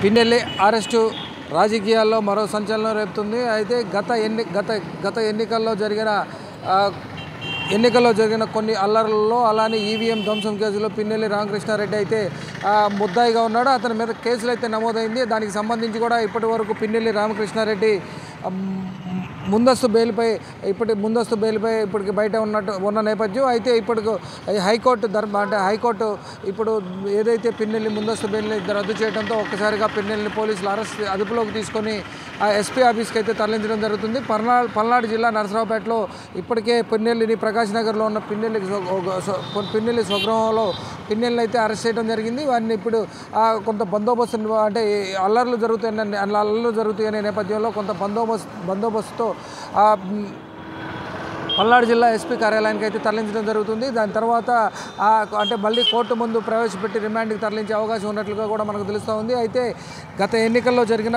Pinnelli arrest రాజకీయాల్లో మరో సంచలనం రేపుతుంది. అయితే గత ఎన్నికల్లో జరిగిన కొన్ని అల్లర్లలో అలానే ఈవీఎం ధ్వంసం కేసులో పిన్నెల్లి రామకృష్ణారెడ్డి అయితే ముద్దాయిగా ఉన్నాడు. అతని మీద కేసులు అయితే నమోదైంది. దానికి సంబంధించి కూడా ఇప్పటి వరకు పిన్నెల్లి రామకృష్ణారెడ్డి ముందస్తు బెయిల్పై ఇప్పటికి బయట ఉన్న నేపథ్యం. అయితే ఇప్పటికి హైకోర్టు ఇప్పుడు ఏదైతే పిన్నెల్లి ముందస్తు బెయిల్ని రద్దు చేయడంతో ఒక్కసారిగా పిన్నెల్లిని పోలీసులు అదుపులోకి తీసుకొని ఎస్పీ ఆఫీస్కి అయితే తరలించడం జరుగుతుంది. పల్నాడు జిల్లా నరసరావుపేటలో ఇప్పటికే పిన్నెల్లిని ప్రకాష్ నగర్లో ఉన్న పిన్నెల్లి స్వగృహంలో పిన్నెల్లిని అయితే అరెస్ట్ చేయడం జరిగింది. వారిని ఇప్పుడు కొంత బందోబస్తు అంటే అల్లర్లు జరుగుతాయనే నేపథ్యంలో కొంత బందోబస్తుతో పల్నాడు జిల్లా ఎస్పీ కార్యాలయానికి అయితే తరలించడం జరుగుతుంది. దాని తర్వాత అంటే మళ్ళీ కోర్టు ముందు ప్రవేశపెట్టి రిమాండ్కి తరలించే అవకాశం ఉన్నట్లుగా కూడా మనకు తెలుస్తూ ఉంది. అయితే గత ఎన్నికల్లో జరిగిన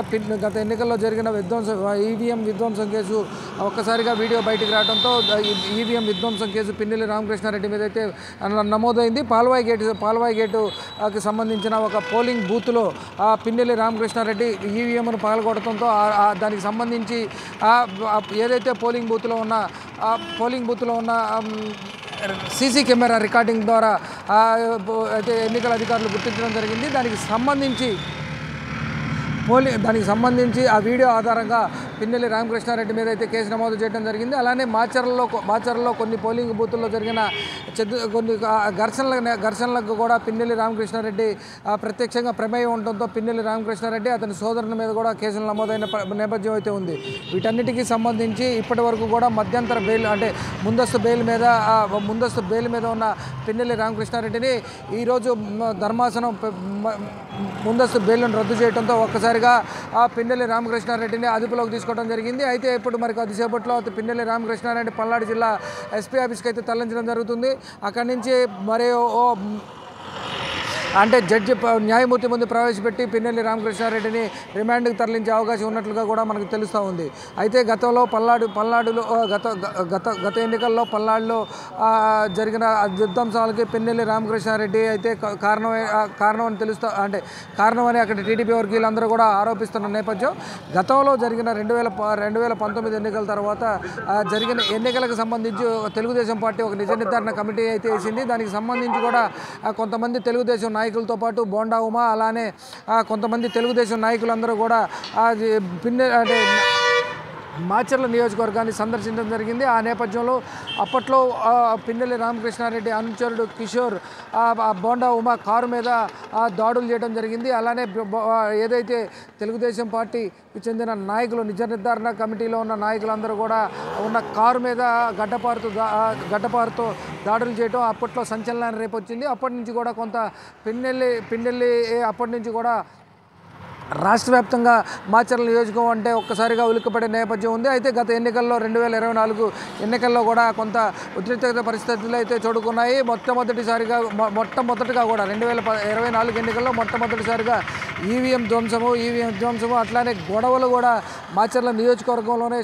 ఈవీఎం విధ్వంసం కేసు ఒక్కసారిగా వీడియో బయటికి రావడంతో ఈవీఎం విధ్వంసం కేసు పిన్నెల్లి రామకృష్ణారెడ్డి మీద అయితే నమోదైంది. పాల్వాయి గేటుకి సంబంధించిన ఒక పోలింగ్ బూత్లో పిన్నెల్లి రామకృష్ణారెడ్డి ఈవీఎంను పగలగొట్టడంతో దానికి సంబంధించి ఏదైతే పోలింగ్ బూత్లో ఉన్న సీసీ కెమెరా రికార్డింగ్ ద్వారా అయితే ఎన్నికల అధికారులు గుర్తించడం జరిగింది. దానికి సంబంధించి ఆ వీడియో ఆధారంగా పిన్నెల్లి రామకృష్ణారెడ్డి మీద అయితే కేసు నమోదు చేయడం జరిగింది. అలానే మాచర్లలో కొన్ని పోలింగ్ బూతుల్లో జరిగిన కొన్ని ఘర్షణలకు కూడా పిన్నెల్లి రామకృష్ణారెడ్డి ప్రత్యక్షంగా ప్రమేయం ఉండడంతో పిన్నెల్లి రామకృష్ణారెడ్డి అతని సోదరుని మీద కూడా కేసులు నమోదైన నేపథ్యం అయితే ఉంది. వీటన్నిటికీ సంబంధించి ఇప్పటి వరకు కూడా మధ్యంతర బెయిల్ అంటే ముందస్తు బెయిల్ మీద ఉన్న పిన్నెల్లి రామకృష్ణారెడ్డిని ఈరోజు ధర్మాసనం ముందస్తు బెయిల్ను రద్దు చేయడంతో ఒక్కసారిగా పిన్నెల్లి రామకృష్ణారెడ్డిని అదుపులోకి తీసుకోవడం జరిగింది. అయితే ఇప్పుడు మరి కొద్దిసేపట్లో పిన్నెల్లి రామకృష్ణారెడ్డి పల్నాడు జిల్లా ఎస్పీ ఆఫీస్కి అయితే తరలించడం జరుగుతుంది. అక్కడి నుంచి అంటే న్యాయమూర్తి ముందు ప్రవేశపెట్టి పిన్నెల్లి రామకృష్ణారెడ్డిని రిమాండ్కి తరలించే అవకాశం ఉన్నట్లుగా కూడా మనకు తెలుస్తూ ఉంది. అయితే గత ఎన్నికల్లో పల్నాడులో జరిగిన విధ్వంసాలకి పిన్నెల్లి రామకృష్ణారెడ్డి అయితే కారణమని అక్కడ టీడీపీ వర్గీయులందరూ కూడా ఆరోపిస్తున్న నేపథ్యం. గతంలో జరిగిన 2019 ఎన్నికల తర్వాత జరిగిన ఎన్నికలకు సంబంధించి తెలుగుదేశం పార్టీ ఒక నిజ నిర్ధారణ కమిటీ అయితే వేసింది. దానికి సంబంధించి కూడా కొంతమంది తెలుగుదేశం నాయకులతో పాటు బోండా ఉమా అలానే కొంతమంది తెలుగుదేశం నాయకులందరూ కూడా మాచర్ల నియోజకవర్గాన్ని సందర్శించడం జరిగింది. ఆ నేపథ్యంలో అప్పట్లో పిన్నెల్లి రామకృష్ణారెడ్డి అనుచరుడు కిషోర్ బోండా ఉమా కారు మీద దాడులు చేయడం జరిగింది. అలానే ఏదైతే తెలుగుదేశం పార్టీకి చెందిన నాయకులు నిజ నిర్ధారణ కమిటీలో ఉన్న నాయకులందరూ కూడా ఉన్న కారు మీద గడ్డపారుతో దాడులు చేయడం అప్పట్లో సంచలనాన్ని రేపొచ్చింది. అప్పటి నుంచి కూడా కొంత పిన్నెల్లి అప్పటి నుంచి కూడా రాష్ట్ర వ్యాప్తంగా మాచర్ల నియోజకవర్గం అంటే ఒక్కసారిగా ఉలిక్కిపడే నేపథ్యం ఉంది. అయితే గత ఎన్నికల్లో 2024 ఎన్నికల్లో కూడా కొంత ఉద్రిక్తత పరిస్థితులు అయితే చోటుకున్నాయి. మొట్టమొదటిగా కూడా 2024 ఎన్నికల్లో మొట్టమొదటిసారిగా ఈవీఎం ధ్వంసము అట్లానే గొడవలు కూడా మాచర్ల నియోజకవర్గంలోనే